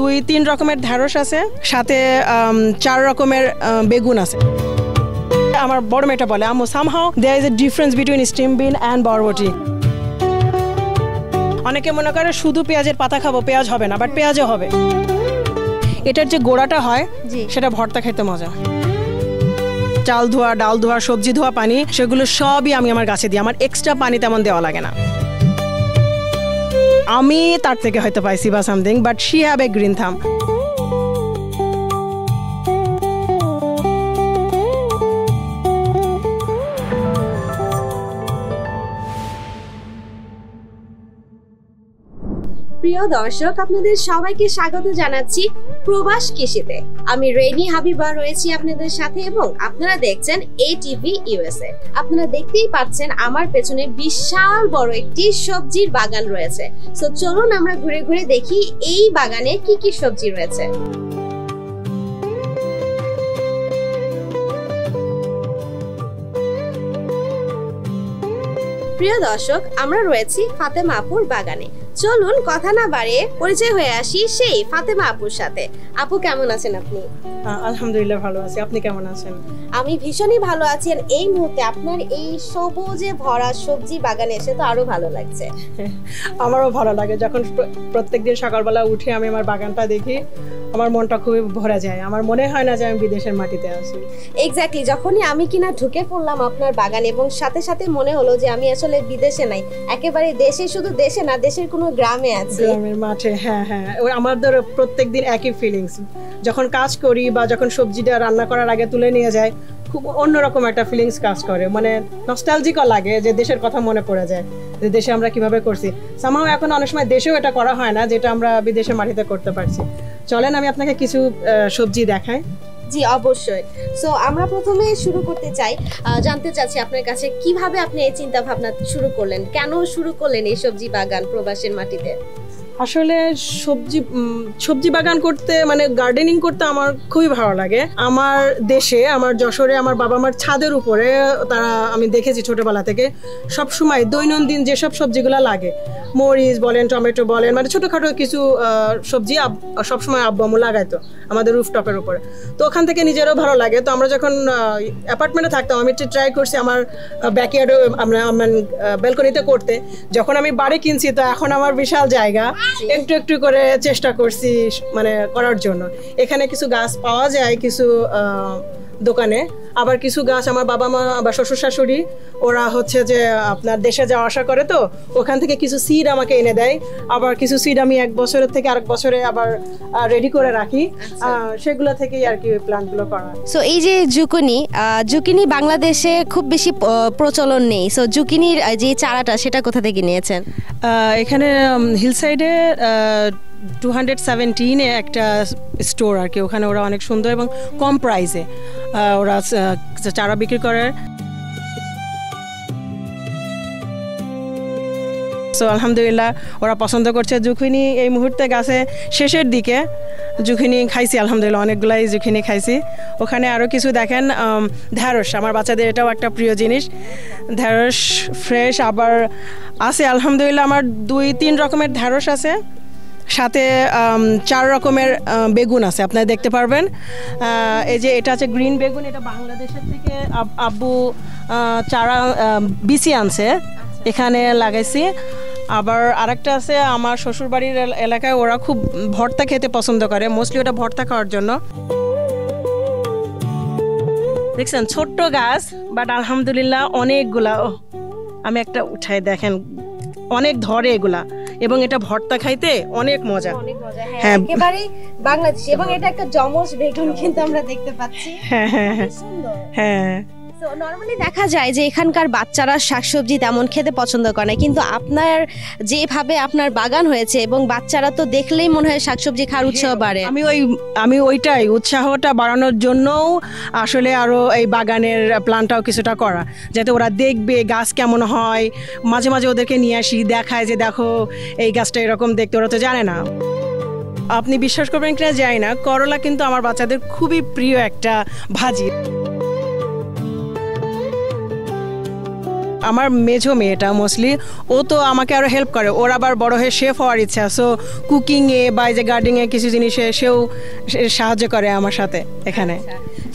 2-3 রকমের ঢেঁড়স আছে, সাথে 4 রকমের বেগুন আছে। আমার বড় মেয়েটা বলে, আম্মু somehow there is a difference between steam bean and বরবটি। অনেকে মনে করে শুধু পেঁয়াজের পাতা খাবো, পেঁয়াজ হবে না, বাট পেঁয়াজও হবে। এটার যে গোড়াটা হয় সেটা ভর্তা খেতে মজা। চাল ধোয়া, ডাল ধোয়া, সবজি ধোয়া পানি, সেগুলো সবই আমি আমার গাছে দিই। আমার এক্সট্রা পানি তেমন দেওয়া লাগে না। আমি তার থেকে হয়তো পাইছি বা something, but she have a green থাম। প্রিয় দর্শক, আপনাদের সবাইকে স্বাগত জানাচ্ছি প্রবাস কৃষিতে। আমি রেনি হাবিবা রয়েছি আপনাদের সাথে এবং আপনারা দেখছেন ATV USA। আপনারা দেখতেই পাচ্ছেন আমার পেছনে বিশাল বড় একটি সবজির বাগান রয়েছে। সো চলুন আমরা ঘুরে ঘুরে দেখি এই বাগানে কি কি সবজি রয়েছে। প্রিয় দর্শক, আমরা রয়েছি ফাতেমা আপুর বাগানে। চলুন কথা না বাড়িয়ে পরিচয় হয়ে আসি সেই ফাতেমা আপুর সাথে। আপু, কেমন আছেন আপনি? আলহামদুলিল্লাহ ভালো আছি, আপনি কেমন আছেন? আমি ভীষণই ভালো আছি। আর এই মুহূর্তে আপনার এই সবুজে ভরা সবজি বাগানে এসে তো আরো ভালো লাগছে। আমারও ভালো লাগে, যখন প্রত্যেকদিন সকালবেলা উঠে আমি আমার বাগানটা দেখি আমার মনটা খুবই ভরে যায়। আমার মনে হয় না যে আমি বিদেশের মাটিতে আছি। এক্স্যাক্টলি, যখনই আমি কিনা ঢুকে পড়লাম আপনার বাগানে এবং সাথে সাথে মনে হলো যে আমি আসলে বিদেশে নাই, একেবারে দেশে, শুধু দেশে না, দেশের কোনো গ্রামে আছি, গ্রামের মাঠে। হ্যাঁ হ্যাঁ, আমাদের প্রত্যেকদিন একই ফিলিংস। যখন কাজ করি বা যখন সবজিটা রান্না করার আগে তুলে নিয়ে যায়, খুব অন্যরকম একটা ফিলিংস কাজ করে। মানে নস্টালজিকও লাগে, যে দেশের কথা মনে পড়ে যায়, যে দেশে আমরা কিভাবে করছি। সামহাও এখন অনেক সময় দেশেও এটা করা হয় না, যেটা আমরা বিদেশের মাটিতে করতে পারছি। চলেন আমি আপনাকে কিছু সবজি দেখাই। জি অবশ্যই। সো আমরা প্রথমে শুরু করতে চাই, জানতে চাচ্ছি আপনার কাছে কিভাবে আপনি এই চিন্তা ভাবনা শুরু করলেন, কেন শুরু করলেন এই সবজি বাগান প্রবাসের মাটিতে? আসলে সবজি বাগান করতে, মানে গার্ডেনিং করতে আমার খুবই ভালো লাগে। আমার দেশে, আমার যশোরে, আমার বাবা মার ছাদের উপরে তারা, আমি দেখেছি ছোটবেলা থেকে সবসময় দৈনন্দিন যেসব সবজিগুলো লাগে, মরিচ বলেন, টমেটো বলেন, মানে ছোটোখাটো কিছু সবজি সবসময় আব্বু আম্মু লাগাইতো আমাদের রুফটপের উপরে। তো ওখান থেকে নিজেরও ভালো লাগে। তো আমরা যখন অ্যাপার্টমেন্টে থাকতাম, আমি একটু ট্রাই করছি আমার ব্যাকইয়ার্ডে, আমরা ব্যালকনিতে করতে। যখন আমি বাড়ি কিনছি, তো এখন আমার বিশাল জায়গা, একটু একটু করে চেষ্টা করছি মানে করার জন্য। এখানে কিছু গাছ পাওয়া যায় কিছু দোকানে, আবার কিছু গাছ আমার বাবা মা বা শ্বশুর শাশুড়ি ওরা হচ্ছে যে আপনার দেশে যাওয়া আসা করে, তো ওখান থেকে কিছু সিড আমাকে এনে দেয়। আবার কিছু সিড আমি এক বছরের থেকে আরেক বছরে আবার রেডি করে রাখি, সেগুলো থেকেই আর কি প্ল্যান্টগুলো করা। সো এই যে জুকিনি বাংলাদেশে খুব বেশি প্রচলন নেই। সো জুকিনির যে চারাটা, সেটা কোথা থেকে নিয়েছেন? এখানে হিলসাইডে 217 একটা স্টোর আর কি, ওখানে ওরা অনেক সুন্দর এবং কম প্রাইসে ওরা চারা বিক্রি করে। সো আলহামদুলিল্লাহ ওরা পছন্দ করছে। জুকিনি এই মুহূর্তে গাছে শেষের দিকে জুকিনি খাইছি, আলহামদুলিল্লাহ অনেকগুলাই জুকিনি খাইছি। ওখানে আরও কিছু দেখেন ঢেঁড়স, আমার বাচ্চাদের এটাও একটা প্রিয় জিনিস, ঢেঁড়স ফ্রেশ আবার আছে আলহামদুলিল্লাহ। আমার 2-3 রকমের ঢেঁড়স আছে, সাথে 4 রকমের বেগুন আছে, আপনারা দেখতে পারবেন। এই যে এটা আছে গ্রিন বেগুন, এটা বাংলাদেশের থেকে আব্বু চারা বিসি আনছে, এখানে লাগাইছি। আবার আরেকটা আছে আমার শ্বশুরবাড়ির এলাকায়, ওরা খুব ভর্তা খেতে পছন্দ করে, মোস্টলি ওটা ভর্তা খাওয়ার জন্য। দেখছেন ছোট্ট গাছ, বাট আলহামদুলিল্লাহ অনেকগুলা। আমি একটা উঠাই, দেখেন অনেক ধরে এগুলা, এবং এটা ভর্তা খাইতে অনেক মজা। হ্যাঁ, একেবারে বাংলাদেশি, এবং এটা একটা জমজ বেগুন কিন্তু আমরা দেখতে পাচ্ছি। হ্যাঁ হ্যাঁ হ্যাঁ। তো নরমালি দেখা যায় যে এখানকার বাচ্চারা শাকসবজি তেমন খেতে পছন্দ করে না, কিন্তু আপনার যেভাবে আপনার বাগান হয়েছে এবং বাচ্চারা তো দেখলেই মনে হয় শাকসবজি খাওয়ার উৎসাহ বাড়ে। আমি ওইটাই উৎসাহটা বাড়ানোর জন্যও আসলে আরও এই বাগানের প্ল্যানটাও কিছুটা করা, যাতে ওরা দেখবে গাছ কেমন হয়। মাঝে মাঝে ওদেরকে নিয়ে আসি, দেখায় যে দেখো এই গাছটা এরকম দেখতে, ওরা তো জানে না। আপনি বিশ্বাস করবেন কিনা জানি না, করলা কিন্তু আমার বাচ্চাদের খুবই প্রিয় একটা ভাজি। আমার মেঝো মেয়েটা মোস্টলি ও তো আমাকে আরও হেল্প করে, ওর আবার বড় হয়ে শেফ হওয়ার ইচ্ছা, সো কুকিংয়ে বা এই যে গার্ডেনিংয়ে কিছু জিনিসে সেও সাহায্য করে আমার সাথে এখানে।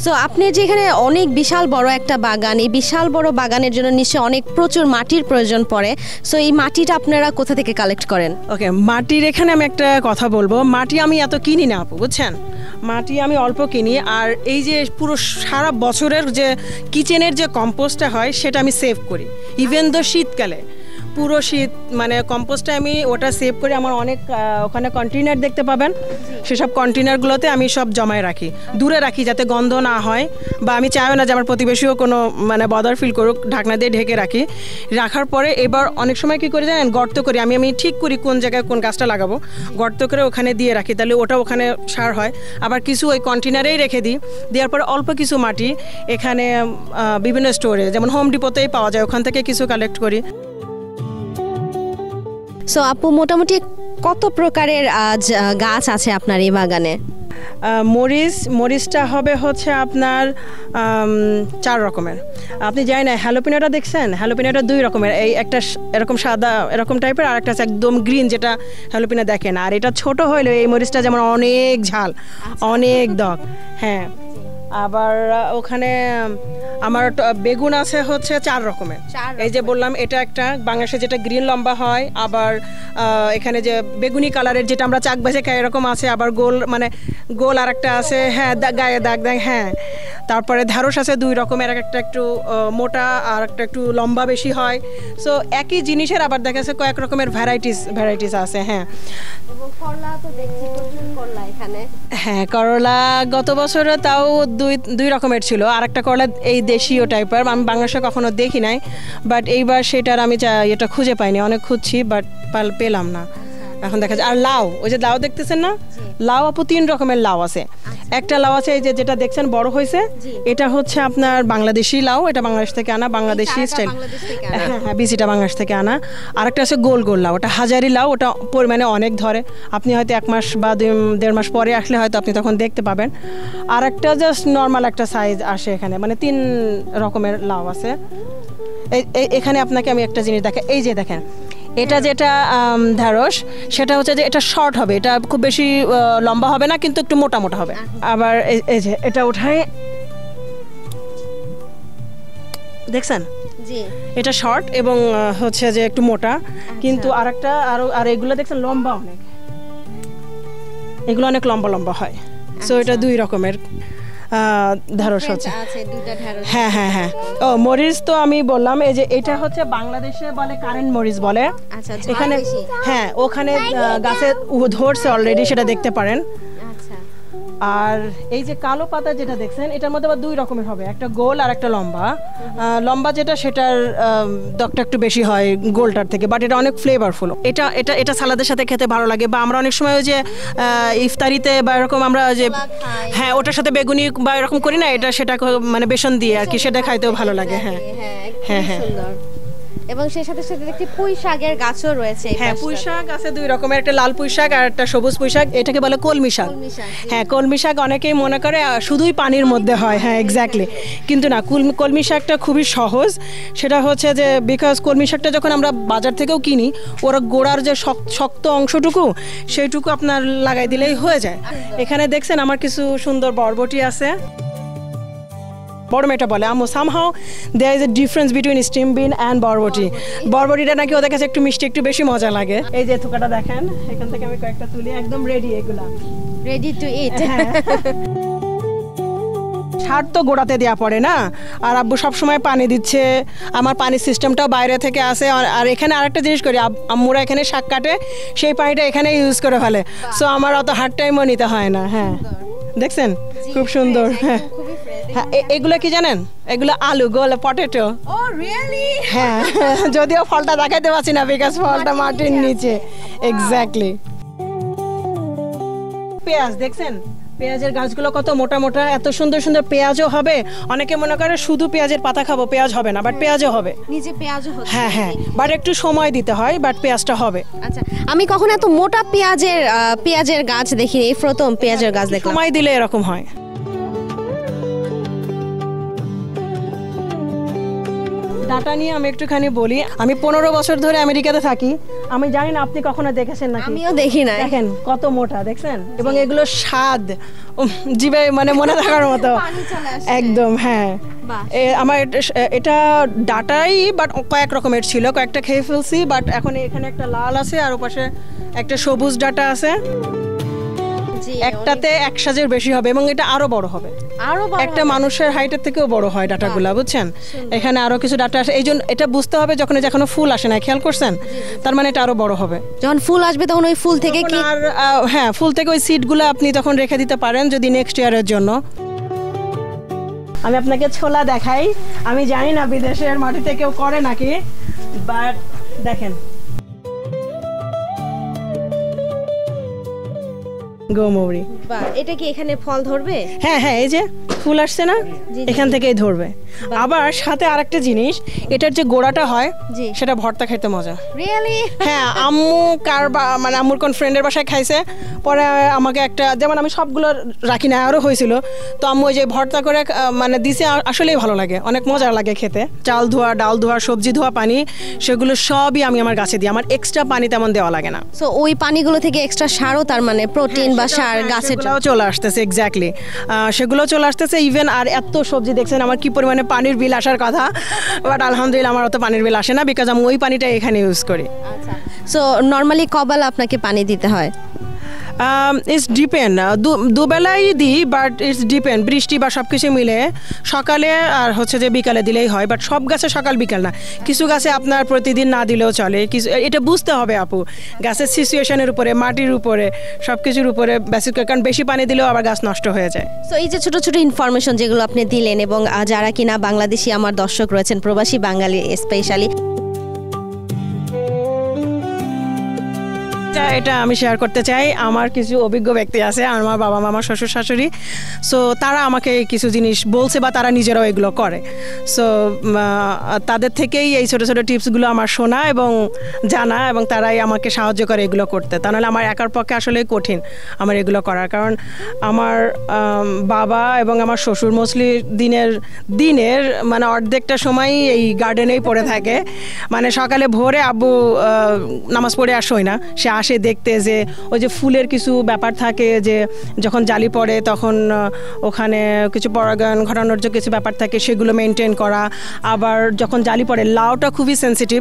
সো আপনি যে এখানে অনেক বিশাল বড় একটা বাগান, এই বিশাল বড় বাগানের জন্য নিশ্চয়ই অনেক প্রচুর মাটির প্রয়োজন পড়ে। সো এই মাটিটা আপনারা কোথা থেকে কালেক্ট করেন? ওকে, মাটির এখানে আমি একটা কথা বলবো, মাটি আমি এত কিনি না আপু, বুঝছেন, মাটি আমি অল্প কিনি। আর এই যে পুরো সারা বছরের যে কিচেনের যে কম্পোস্টটা হয় সেটা আমি সেভ করি, ইভেন দো শীতকালে পুরো শীত মানে কম্পোস্টটা আমি ওটা সেভ করে আমার অনেক ওখানে কন্টেইনার দেখতে পাবেন, সেসব কন্টেইনারগুলোতে আমি সব জমায় রাখি, দূরে রাখি যাতে গন্ধ না হয়, বা আমি চাইও না যে আমার প্রতিবেশীও কোনো মানে বদার ফিল করুক, ঢাকনা দিয়ে ঢেকে রাখি। রাখার পরে এবার অনেক সময় কী করে জানেন, গর্ত করি, আমি ঠিক করি কোন জায়গায় কোন গাছটা লাগাবো, গর্ত করে ওখানে দিয়ে রাখি, তাহলে ওটা ওখানে সার হয়। আবার কিছু ওই কন্টেইনারেই রেখে দিই, দেওয়ার পরে অল্প কিছু মাটি এখানে বিভিন্ন স্টোরে যেমন হোম ডিপোতেই পাওয়া যায়, ওখান থেকে কিছু কালেক্ট করি। সো আপু মোটামুটি কত প্রকারের গাছ আছে আপনার এই বাগানে? মরিচটা হবে হচ্ছে আপনার 4 রকমের। আপনি জানেন না হ্যালোপিনোটা দেখছেন, হ্যালোপিনোটা 2 রকমের, এই একটা এরকম সাদা এরকম টাইপের, আর একটা একদম গ্রিন যেটা হ্যালোপিনো দেখেন। আর এটা ছোট হইলেও এই মরিচটা যেমন অনেক ঝাল, অনেক দক। হ্যাঁ, আবার ওখানে আমার বেগুন আছে হচ্ছে 4 রকমের। এই যে বললাম এটা একটা বাংলাদেশে যেটা গ্রিন লম্বা হয়, আবার এখানে যে বেগুনি কালারের যেটা আমরা চাক ভেজে খাই এরকম আছে, আবার গোল মানে গোল আর একটা আছে, হ্যাঁ গায়ে দাগ দাগ। হ্যাঁ, তারপরে ঢ্যাঁড়স আছে 2 রকমের, একটা একটু মোটা আর একটা একটু লম্বা বেশি হয়। সো একই জিনিসের আবার দেখা যাচ্ছে কয়েক রকমের ভ্যারাইটিস আছে। হ্যাঁ, হ্যাঁ করলা গত বছরে তাও 2 রকমের ছিল, আর একটা করলা এই দেশীয় টাইপের, আমি বাংলাদেশে কখনো দেখি নাই, বাট এইবার সেটার আমি এটা খুঁজে পাইনি, অনেক খুঁজছি বাট পেলাম না। এখন দেখা যায়। আর লাউ, ওই যে লাউ দেখতেছেন না, লাউ আপু 3 রকমের লাউ আছে। একটা লাউ আছে এই যে যেটা দেখছেন বড় হয়েছে, এটা হচ্ছে আপনার বাংলাদেশি লাউ, এটা বাংলাদেশ থেকে আনা, বাংলাদেশি স্টাইল। হ্যাঁ, বিচিটা বাংলাদেশ থেকে আনা। আর একটা আছে গোল গোল লাউ, ওটা হাজারি লাউ, ওটা পরিমাণে অনেক ধরে, আপনি হয়তো 1 মাস বা 1.5 মাস পরে আসলে হয়তো আপনি তখন দেখতে পাবেন। আর একটা জাস্ট নর্মাল একটা সাইজ আসে এখানে, মানে 3 রকমের লাউ আছে। এখানে আপনাকে আমি একটা জিনিস দেখাই, এই যে দেখেন এটা যেটা ঢ্যাঁড়স, সেটা হচ্ছে যে এটা শর্ট হবে, এটা খুব বেশি লম্বা হবে না, কিন্তু একটু মোটা মোটা হবে। আবার এই যে এটা উঠাই দেখছেন, এটা শর্ট এবং হচ্ছে যে একটু মোটা, কিন্তু আরেকটা আর এগুলো দেখছেন লম্বা অনেক, এগুলো অনেক লম্বা লম্বা হয়। সো এটা 2 রকমের ঢ্যাঁড়স হচ্ছে। হ্যাঁ হ্যাঁ হ্যাঁ, ও মরিচ তো আমি বললাম, এই যে এটা হচ্ছে বাংলাদেশে বলে কারেন্ট মরিচ বলে এখানে। হ্যাঁ, ওখানে গাছে ধরছে অলরেডি, সেটা দেখতে পারেন। আর এই যে কালো পাতা যেটা দেখছেন, এটার মধ্যে আবার 2 রকমের হবে, একটা গোল আর একটা লম্বা। লম্বা যেটা সেটার দকটা একটু বেশি হয় গোলটার থেকে, বাট এটা অনেক ফ্লেভারফুল। এটা সালাদের সাথে খেতে ভালো লাগে, বা আমরা অনেক সময় ওই যে ইফতারিতে বা এরকম আমরা যে হ্যাঁ ওটার সাথে বেগুনি বা এরকম করি না, এটা সেটা মানে বেসন দিয়ে আর কি, সেটা খাইতেও ভালো লাগে। হ্যাঁ হ্যাঁ হ্যাঁ, এবং সেই সাথে সাথে একটি পুঁই শাকের গাছও রয়েছে। হ্যাঁ, পুঁই শাক আছে 2 রকমের, একটা লাল পুঁই শাক আর একটা সবুজ পুঁই শাক, এটাকে বলে কলমি শাক। হ্যাঁ, কলমি শাক অনেকেই মনে করে শুধুই পানির মধ্যে হয়। হ্যাঁ এক্স্যাক্টলি, কিন্তু না, কলমি শাকটা খুবই সহজ। সেটা হচ্ছে যে বিকজ কলমি শাকটা যখন আমরা বাজার থেকেও কিনি, ওরা গোড়ার যে শক্ত অংশটুকু সেইটুকু আপনার লাগাই দিলেই হয়ে যায়। এখানে দেখছেন আমার কিছু সুন্দর বরবটি আছে, বড় মেয়েটা বলে আম্মু somehow there is a difference between steam bean and বরবটি। বরবটিটা নাকি ওদের কাছে একটু মিষ্টি, একটু বেশি মজা লাগে। এই যে থুকাটা দেখেন, এখান থেকে আমি কয়েকটা তুলি, একদম রেডি, এগুলা রেডি টু ইট। সার তো গোড়াতে দেওয়া পড়ে না, আর আব্বু সবসময় পানি দিচ্ছে, আমার পানির সিস্টেমটাও বাইরে থেকে আসে। আর এখানে আরেকটা জিনিস করি, আম্মুরা এখানে শাক কাটে, সেই পানিটা এখানে ইউজ করে ফেলে, সো আমার অত হার্ড টাইমও নিতে হয় না। হ্যাঁ দেখছেন, খুব সুন্দর। হ্যাঁ হ্যাঁ, এগুলো কি জানেন, এগুলো আলু, গোল পটেটো। হ্যাঁ, যদিও ফলটা দেখাইতে পারছি না বিকজ ফলটা মাটির নিচে। এক্স্যাক্টলি। পেঁয়াজ দেখছেন, পেঁয়াজের গাছগুলো কত মোটা মোটা, এত সুন্দর সুন্দর পেঁয়াজও হবে। অনেকে মনে করে শুধু পেঁয়াজের পাতা খাবো, পেঁয়াজ হবে না, বাট পেঁয়াজও হবে। হ্যাঁ হ্যাঁ, বাট একটু সময় দিতে হয়, বাট পেঁয়াজটা হবে। আচ্ছা, আমি কখনো এত মোটা পেঁয়াজের গাছ দেখিনি, এই প্রথম পেঁয়াজের গাছ দেখলাম। সময় দিলে এরকম হয়। ডাটা নিয়ে আমি একটুখানি বলি। আমি 15 বছর ধরে আমেরিকাতে থাকি। আমি জানি না আপনি কখনো দেখেছেন নাকি? আমিও দেখি না। দেখেন কত মোটা, দেখছেন? এবং এগুলো স্বাদ জিভে মানে মনে থাকার মতো একদম। হ্যাঁ, আমার এটা ডাটাই বাট কয়েক রকমের ছিল, কয়েকটা খেয়ে ফেলছি, বাট এখন এখানে একটা লাল আছে আর ওপাশে একটা সবুজ ডাটা আছে। একটাতে 1 সাজের বেশি হবে এবং এটা আরো বড় হবে, একটা মানুষের হাইটের থেকেও বড় হয় ডাটাগুলা, বুঝছেন? এখানে আরো কিছু ডাটা আসে, এই জন্য এটা বুঝতে হবে যখন এখনো ফুল আসে না, খেয়াল করছেন? তার মানে এটা আরো বড় হবে। যখন ফুল আসবে তখন ওই ফুল থেকে কি? আর হ্যাঁ, ফুল থেকে ওই সিডগুলো আপনি তখন রেখে দিতে পারেন যদি নেক্সট ইয়ারের জন্য। আমি আপনাকে ছোলা দেখাই। আমি জানি না বিদেশের মাটিতে কেউ করে নাকি, বাট দেখেন গৌমৌরি। বাহ, এটা কি এখানে ফল ধরবে? হ্যাঁ হ্যাঁ, এই যে ফুল আসছে না, এখান থেকেই ধরবে। আবার সাথে আরেকটা জিনিস, এটার যে গোড়াটা হয় সেটা ভর্তা খেতে মজা। রিয়েলি? হ্যাঁ, আম্মু মানে আম্মুর কোন ফ্রেন্ডের বাসায় খাইছে, পরে আমাকে একটা, যেমন আমি সবগুলো রাখি না, আরও হয়েছিল, তো আম্মু ওই যে ভর্তা করে মানে দিছে, আসলেই ভালো লাগে, অনেক মজা লাগে খেতে। চাল ধোয়া, ডাল ধোয়া, সবজি ধোয়া পানি, সেগুলো সবই আমি আমার গাছে দিই, আমার এক্সট্রা পানি তেমন দেওয়া লাগে না। সো ওই পানিগুলো থেকে এক্সট্রা সারও, তার মানে প্রোটিন বা সার গাছের চলে আসতেছে। এক্স্যাক্টলি, সেগুলো চলে আসতেছে। ইভেন আর এত সবজি দেখছেন, আমার কি পরিমাণে পানির বিল আসার কথা, বাট আলহামদুলিল্লাহ আমার অত পানির বিল আসে না, বিকজ আমি ওই পানিটা এখানে ইউজ করি। আচ্ছা, সো নর্মালি কবেলা আপনাকে পানি দিতে হয়? ইটস ডিপেন্ড, দুবেলাই দিই, বাট ইটস ডিপেন্ড, বৃষ্টি বা সব কিছু মিলে সকালে আর হচ্ছে যে বিকালে দিলেই হয়, বাট সব গাছে সকাল বিকাল না, কিছু গাছে আপনার প্রতিদিন না দিলেও চলে। কিছু এটা বুঝতে হবে আপু, গাছের সিচুয়েশনের উপরে, মাটির উপরে, সব কিছুর উপরে বেসিক, কারণ বেশি পানি দিলেও আবার গাছ নষ্ট হয়ে যায়। সো এই যে ছোট ছোট ইনফরমেশন যেগুলো আপনি দিলেন, এবং যারা কিনা বাংলাদেশি আমার দর্শক রয়েছেন, প্রবাসী বাঙালি স্পেশালি, এটা আমি শেয়ার করতে চাই। আমার কিছু অভিজ্ঞ ব্যক্তি আছে, আমার বাবা মামা, শ্বশুর শাশুড়ি, সো তারা আমাকে কিছু জিনিস বলছে বা তারা নিজেরাও এগুলো করে। সো তাদের থেকেই এই ছোটো ছোটো টিপসগুলো আমার শোনা এবং জানা, এবং তারাই আমাকে সাহায্য করে এগুলো করতে। তা নাহলে আমার একার পক্ষে আসলে কঠিন আমার এগুলো করার, কারণ আমার বাবা এবং আমার শ্বশুর মোস্টলি দিনের মানে অর্ধেকটা সময়ই এই গার্ডেনেই পড়ে থাকে। মানে সকালে ভোরে আব্বু নামাজ পড়ে আসোই না, সে আসে দেখতে যে ওই যে ফুলের কিছু ব্যাপার থাকে, যে যখন জালি পড়ে তখন ওখানে কিছু পরাগায়ন ঘটানোর যে কিছু ব্যাপার থাকে, সেগুলো মেনটেন করা। আবার যখন জালি পড়ে, লাউটা খুবই সেন্সিটিভ,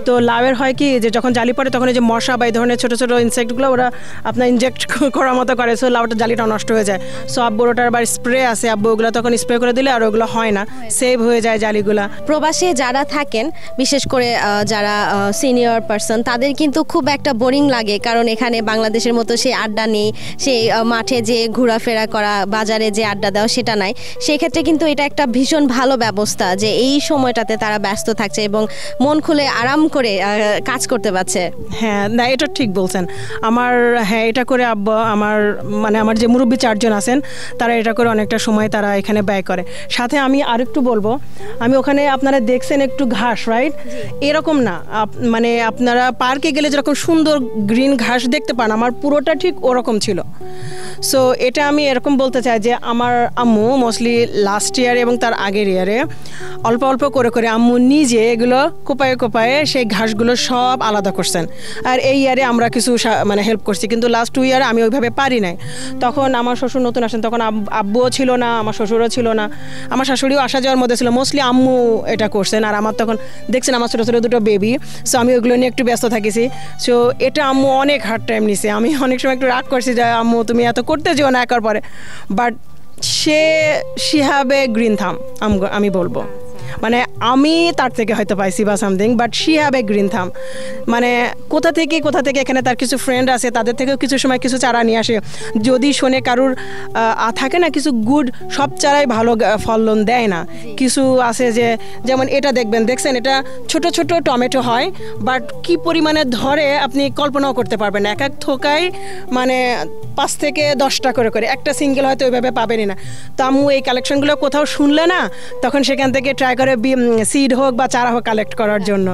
তো লাউয়ের হয় কি যে যখন জালি পড়ে তখন এই যে মশা বা এই ধরনের ছোটো ছোটো ইনসেক্টগুলো ওরা আপনার ইনজেক্ট করার মতো করে, সো লাউটা জালিটা নষ্ট হয়ে যায়। সো আব্বুর ওটার আবার স্প্রে আছে, আব্বু ওগুলো তখন স্প্রে করে দিলে আর ওগুলো হয় না, সেভ হয়ে যায় জালিগুলা। প্রবাসে যারা থাকেন, বিশেষ করে যারা সিনিয়র পারসন, তাদের কিন্তু খুব একটা বোরিং লাগে, কারণ এখানে বাংলাদেশের মতো সেই আড্ডা নেই, সেই মাঠে যে ঘোরাফেরা করা, বাজারে যে আড্ডা দেওয়া, সেটা নাই। সেক্ষেত্রে কিন্তু এটা একটা ভীষণ ভালো ব্যবস্থা যে এই সময়টাতে তারা ব্যস্ত থাকছে এবং মন খুলে আরাম করে কাজ করতে পারছে। হ্যাঁ, না এটা ঠিক বলছেন। হ্যাঁ, এটা করে আব্বা আমার যে মুরব্বী 4 জন আছেন, তারা এটা করে অনেকটা সময় তারা এখানে ব্যয় করে। সাথে আমি আরেকটু বলবো, আমি ওখানে আপনারা দেখছেন একটু ঘাস, রাইট? এরকম না, মানে আপনারা পার্কে গেলে যেরকম সুন্দর গ্রিন ঘাস দেখতে পান, আমার পুরোটা ঠিক ওরকম ছিল। সো এটা আমি এরকম বলতে চাই যে আমার আম্মু মোস্টলি লাস্ট ইয়ার এবং তার আগের ইয়ারে অল্প অল্প করে করে আম্মু নিজে এগুলো কোপায়ে কোপায়ে সেই ঘাসগুলো সব আলাদা করছেন। আর এই ইয়ারে আমরা কিছু মানে হেল্প করছি, কিন্তু লাস্ট 2 ইয়ারে আমি ওইভাবে পারি নাই। তখন আমার শ্বশুর নতুন আসেন, তখন আব্বুও ছিল না, আমার শ্বশুরও ছিল না, আমার শাশুড়িও আসা যাওয়ার মধ্যে ছিল, মোস্টলি আম্মু এটা করছেন। আর আমার তখন দেখছেন আমার ছোটো ছোটো 2 বেবি, সো আমি ওইগুলো নিয়ে একটু ব্যস্ত থাকিছি। সো এটা আম্মু অনেক হার্ড টাইম নিছে। আমি অনেক সময় একটু রাগ করছি যে আম্মু তুমি এত করতে যেও না একার পরে, but she have a green থাম, আমি বলবো। মানে আমি তার থেকে হয়তো পাইছি বা something, but she have a green থাম। মানে কোথা থেকে এখানে তার কিছু ফ্রেন্ড আছে, তাদের থেকেও কিছু সময় কিছু চারা নিয়ে আসে। যদি শোনে কারুর থাকে না কিছু গুড, সব চারাই ভালো ফলন দেয় না। কিছু আছে যে, যেমন এটা দেখছেন, এটা ছোট ছোট টমেটো হয়, বাট কি পরিমাণে ধরে আপনি কল্পনাও করতে পারবেন না। এক এক থোকায় মানে 5 থেকে 10টা করে, একটা সিঙ্গেল হয়তো ওইভাবে পাবেনই না। তো আম্মু এই কালেকশনগুলো কোথাও শুনলে না, তখন সেখান থেকে ট্রাই করে সিড হোক বা চারা হোক কালেক্ট করার জন্য।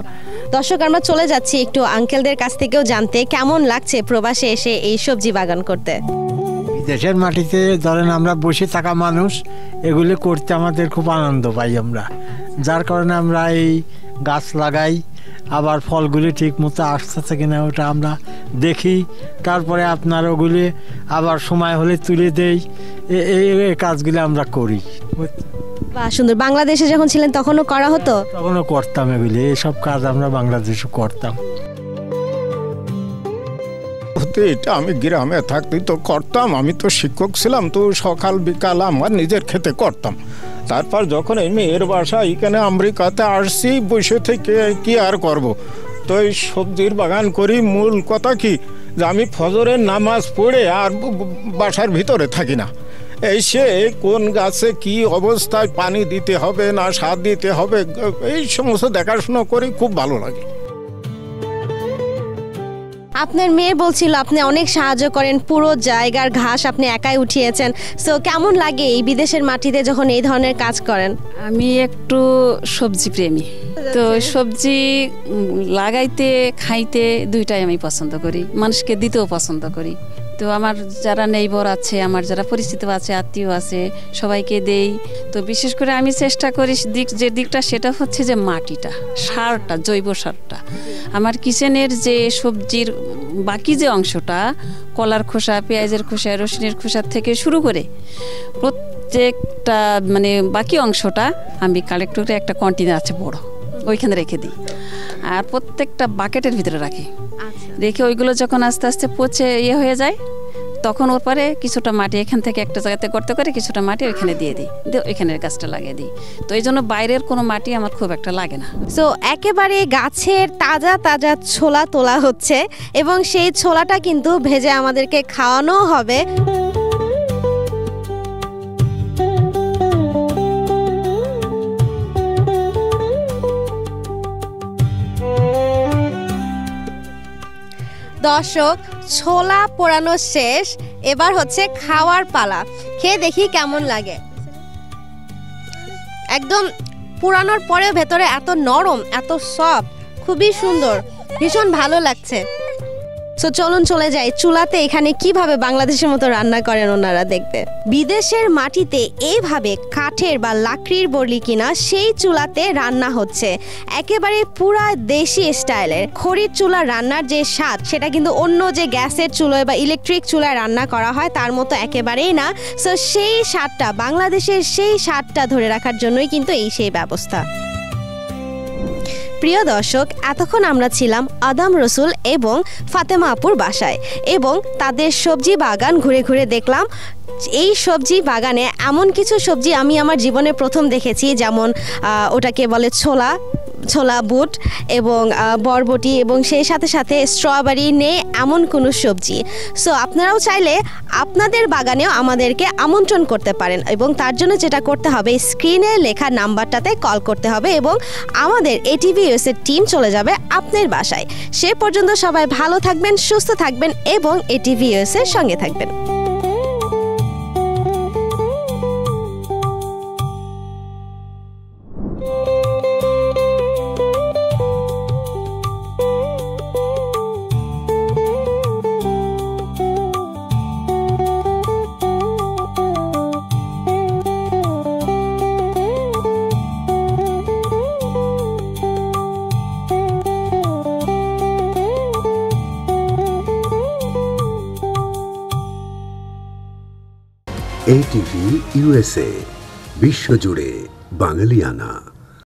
দর্শক, আমরা চলে যাচ্ছি একটু আঙ্কেলদের কাছ থেকেও জানতে কেমন লাগছে প্রবাসে এসে এই সবজি বাগান করতে। দেশের মাটিতে ধরেন আমরা বসে থাকা মানুষ, এগুলি করতে আমাদের খুব আনন্দ পাই আমরা। যার কারণে আমরা এই গাছ লাগাই। আবার ফলগুলি ঠিক মতো আসতেছে কিনা ওটা আমরা দেখি, তারপরে আপনার ওগুলি আবার সময় হলে তুলে দেই। এই কাজগুলি আমরা করি। বাহ, সুন্দর। বাংলাদেশে যখন ছিলেন তখনও করা হতো? তখনও করতাম এগুলি, এইসব কাজ আমরা বাংলাদেশে করতাম। এটা আমি গ্রামে থাকতেই তো করতাম, আমি তো শিক্ষক ছিলাম, তো সকাল বিকাল আমার নিজের খেতে করতাম। তারপর যখন এই মেয়ের বাসা এখানে আমেরিকাতে আসছি, বসে থেকে কি আর করব, তো এই সবজির বাগান করি। মূল কথা কি যে আমি ফজরের নামাজ পড়ে আর বাসার ভিতরে থাকি না, এসে কোন গাছে কি অবস্থায় পানি দিতে হবে না সার দিতে হবে এই সমস্ত দেখাশোনা করি, খুব ভালো লাগে। আপনার মেয়ে বলছিল আপনি অনেক সাহায্য করেন, পুরো জায়গার ঘাস আপনি একাই উঠিয়েছেন। সো কেমন লাগে এই বিদেশের মাটিতে যখন এই ধরনের কাজ করেন? আমি একটু সবজি প্রেমী, তো সবজি লাগাইতে খাইতে দুইটাই আমি পছন্দ করি, মানুষকে দিতেও পছন্দ করি। তো আমার যারা নেইবর আছে, আমার যারা পরিচিত আছে, আত্মীয় আছে, সবাইকে দেই। তো বিশেষ করে আমি চেষ্টা করি যে দিকটা সেটা হচ্ছে যে মাটিটা, সারটা, জৈব সারটা। আমার কিচেনের যে সবজির বাকি যে অংশটা, কলার খোসা, পেঁয়াজের খোসা, রসুনের খোসা থেকে শুরু করে প্রত্যেকটা মানে বাকি অংশটা আমি কালেক্ট করে একটা কন্টেনার আছে বড়, ওইখানে রেখে দিই। আর প্রত্যেকটা বাকেটের ভিতরে রাখি, রেখে ওইগুলো যখন আস্তে আস্তে পচে হয়ে যায়, তখন ওর পরে কিছুটা মাটি এখান থেকে একটা জায়গাতে গর্ত করে কিছুটা মাটি ওইখানে দিয়ে দিই, ওইখানের গাছটা লাগিয়ে দিই। তো এই জন্য বাইরের কোনো মাটি আমার খুব একটা লাগে না। সো একেবারে গাছের তাজা তাজা ছোলা তোলা হচ্ছে এবং সেই ছোলাটা কিন্তু ভেজে আমাদেরকে খাওয়ানো হবে। দর্শক, ছোলা পোড়ানো শেষ, এবার হচ্ছে খাওয়ার পালা। খেয়ে দেখি কেমন লাগে। একদম পোড়ানোর পরেও ভেতরে এত নরম, এত সফট, খুবই সুন্দর, ভীষণ ভালো লাগছে। সো চলুন চলে যাই চুলাতে এখানে কিভাবে বাংলাদেশের মতো রান্না করেন ওনারা দেখতে। বিদেশের মাটিতে এইভাবে কাঠের বা লাকড়ির বলি কিনা সেই চুলাতে রান্না হচ্ছে, একেবারে পুরা দেশি স্টাইলের। খড়ির চুলা রান্নার যে স্বাদ সেটা কিন্তু অন্য যে গ্যাসের চুলায় বা ইলেকট্রিক চুলায় রান্না করা হয় তার মতো একেবারেই না। সো সেই স্বাদটা, বাংলাদেশের সেই স্বাদটা ধরে রাখার জন্যই কিন্তু সেই ব্যবস্থা। প্রিয় দর্শক, এতক্ষণ আমরা ছিলাম আদম রসুল এবং ফাতেমা আপুর বাসায় এবং তাদের সবজি বাগান ঘুরে ঘুরে দেখলাম। এই সবজি বাগানে এমন কিছু সবজি আমি আমার জীবনে প্রথম দেখেছি, যেমন ওটাকে বলে ছোলা বুট এবং বরবটি এবং সেই সাথে সাথে স্ট্রবেরি নেই এমন কোনো সবজি। সো আপনারাও চাইলে আপনাদের বাগানেও আমাদেরকে আমন্ত্রণ করতে পারেন এবং তার জন্য যেটা করতে হবে, স্ক্রিনে লেখা নাম্বারটাতে কল করতে হবে এবং আমাদের এটিভি ইউএসএর টিম চলে যাবে আপনার বাসায়। সে পর্যন্ত সবাই ভালো থাকবেন, সুস্থ থাকবেন এবং এটিভি ইউএসএর সঙ্গে থাকবেন। এটিভি ইউএসএ, বিশ্বজুড়ে বাঙালিয়ানা।